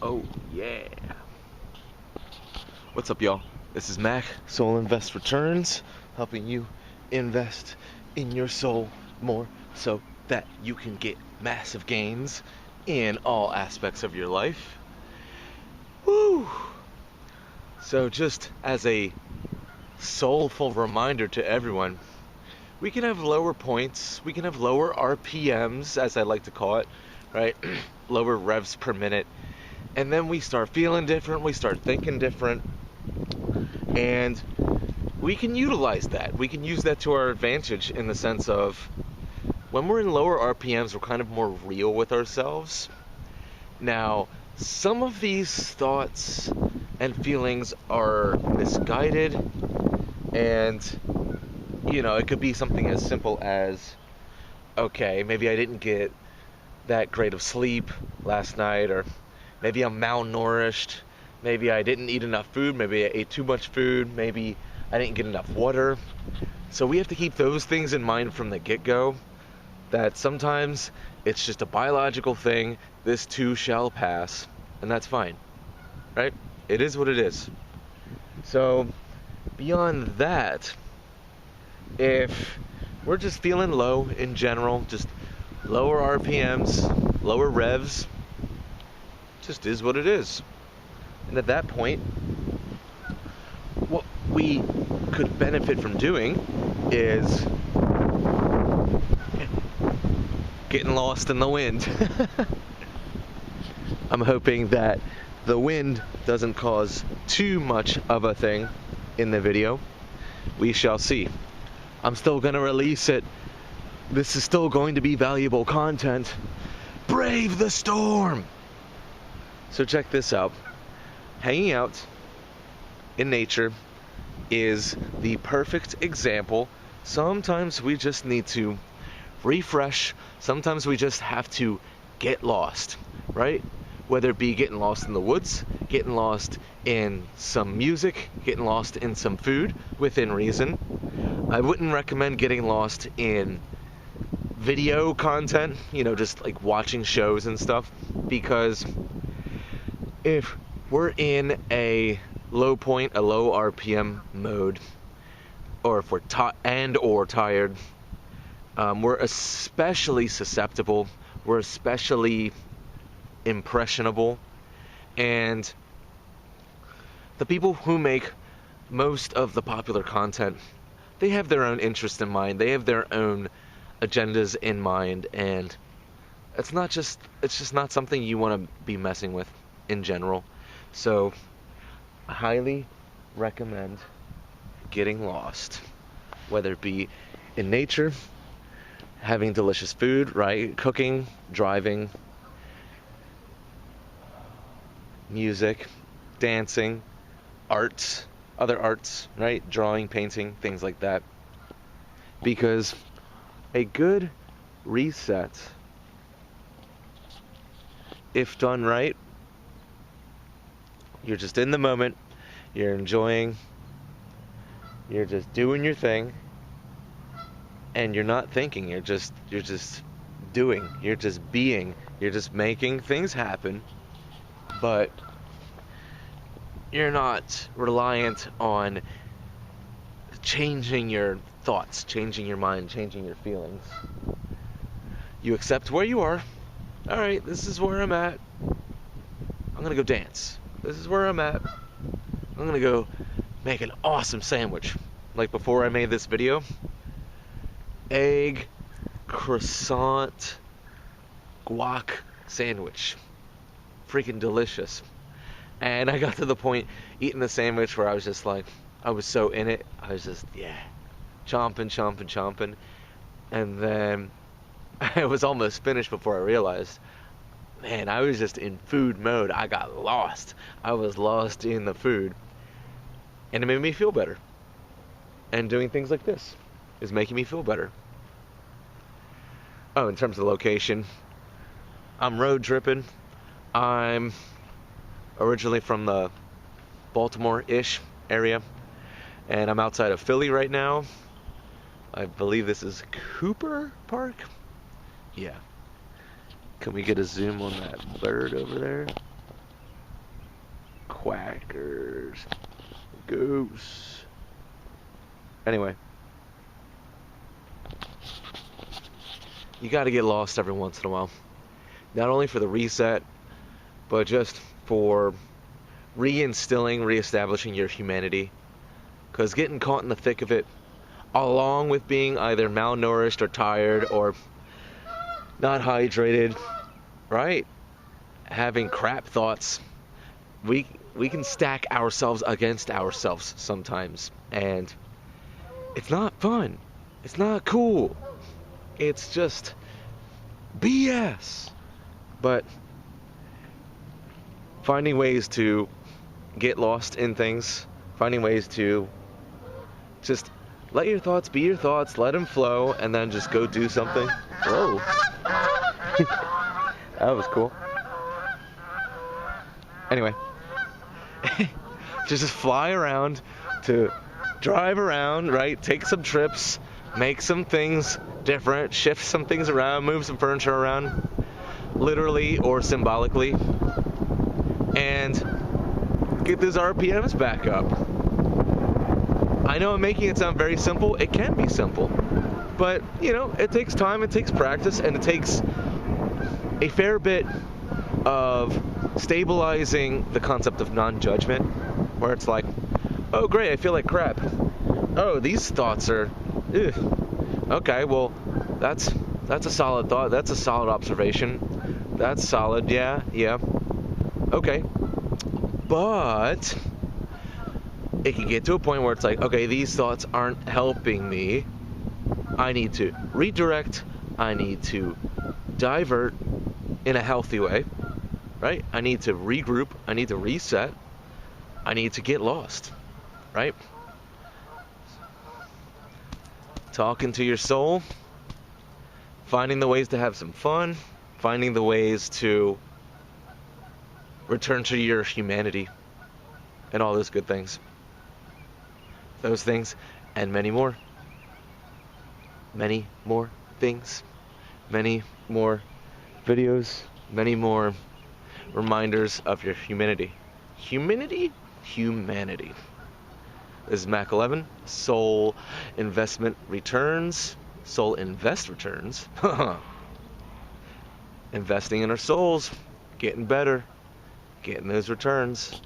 Oh, yeah. What's up, y'all? This is Mac, Soul Invest Returns, helping you invest in your soul more so that you can get massive gains in all aspects of your life. Woo! So just as a soulful reminder to everyone, we can have lower points, we can have lower RPMs, as I like to call it, right? Lower revs per minute. And then we start feeling different, we start thinking different, and we can utilize that. We can use that to our advantage in the sense of when we're in lower RPMs, we're kind of more real with ourselves. Now, some of these thoughts and feelings are misguided, and, it could be something as simple as, okay, maybe I didn't get that great of sleep last night, or maybe I'm malnourished, maybe I didn't eat enough food, maybe I ate too much food, maybe I didn't get enough water. So we have to keep those things in mind from the get-go, that sometimes it's just a biological thing, this too shall pass, and that's fine, right? It is what it is. So beyond that, if we're just feeling low in general, just lower RPMs, lower revs, just is what it is. And at that point, what we could benefit from doing is getting lost in the wind. I'm hoping that the wind doesn't cause too much of a thing in the video. We shall see. I'm still going to release it. This is still going to be valuable content. Brave the storm! So check this out. Hanging out in nature is the perfect example. Sometimes we just need to refresh. Sometimes we just have to get lost, right? Whether it be getting lost in the woods, getting lost in some music, getting lost in some food within reason. I wouldn't recommend getting lost in video content, just like watching shows and stuff, because if we're in a low point, a low RPM mode, or if we're tired, we're especially susceptible, we're especially impressionable, and the people who make most of the popular content, they have their own interest in mind, they have their own agendas in mind, and it's just not something you want to be messing with in general. So I highly recommend getting lost, whether it be in nature, having delicious food, right? Cooking, driving, music, dancing, arts, other arts, right? Drawing, painting, things like that. Because a good reset, if done right, you're just in the moment, you're enjoying, you're just doing your thing, and you're not thinking, you're just doing, you're just being, you're just making things happen, but you're not reliant on changing your thoughts, changing your mind, changing your feelings. You accept where you are. Alright, this is where I'm at. I'm gonna go dance. This is where I'm at. I'm gonna go make an awesome sandwich. Like before I made this video. Egg, croissant, guac sandwich. Freaking delicious. And I got to the point eating the sandwich where I was just like, I was so in it. I was just, chomping. And then I was almost finished before I realized, man, I was just in food mode. I got lost. I was lost in the food. And it made me feel better. And doing things like this is making me feel better. Oh, in terms of location, I'm road tripping. I'm originally from the Baltimore-ish area, and I'm outside of Philly right now. I believe this is Cooper Park? Yeah. Can we get a zoom on that bird over there? Quackers. Goose. Anyway. You gotta get lost every once in a while. Not only for the reset, but just for reestablishing your humanity. Because getting caught in the thick of it, along with being either malnourished or tired or not hydrated, right? Having crap thoughts, we can stack ourselves against ourselves sometimes, and it's not fun. It's not cool. It's just BS. But finding ways to get lost in things, finding ways to just let your thoughts be your thoughts, let them flow, and then just go do something. Whoa. That was cool. Anyway. Just fly around, to drive around, right? Take some trips, make some things different, shift some things around, move some furniture around, literally or symbolically, and get those RPMs back up. I know I'm making it sound very simple. It can be simple. But, you know, it takes time, it takes practice, and it takes a fair bit of stabilizing the concept of non-judgment, where it's like, oh great, I feel like crap. Oh, these thoughts are, ugh. Okay, well, that's a solid thought. That's a solid observation. That's solid, yeah. Okay. But it can get to a point where it's like, okay, these thoughts aren't helping me. I need to redirect. I need to divert in a healthy way, right? I need to regroup. I need to reset. I need to get lost, right? Talking to your soul, finding the ways to have some fun, finding the ways to return to your humanity and all those good things. Those things and many more. Many more things. Many more videos. Many more reminders of your humanity. Humanity? Humanity. This is Mac 11. Soul Investment Returns. Soul Invest Returns. Investing in our souls. Getting better. Getting those returns.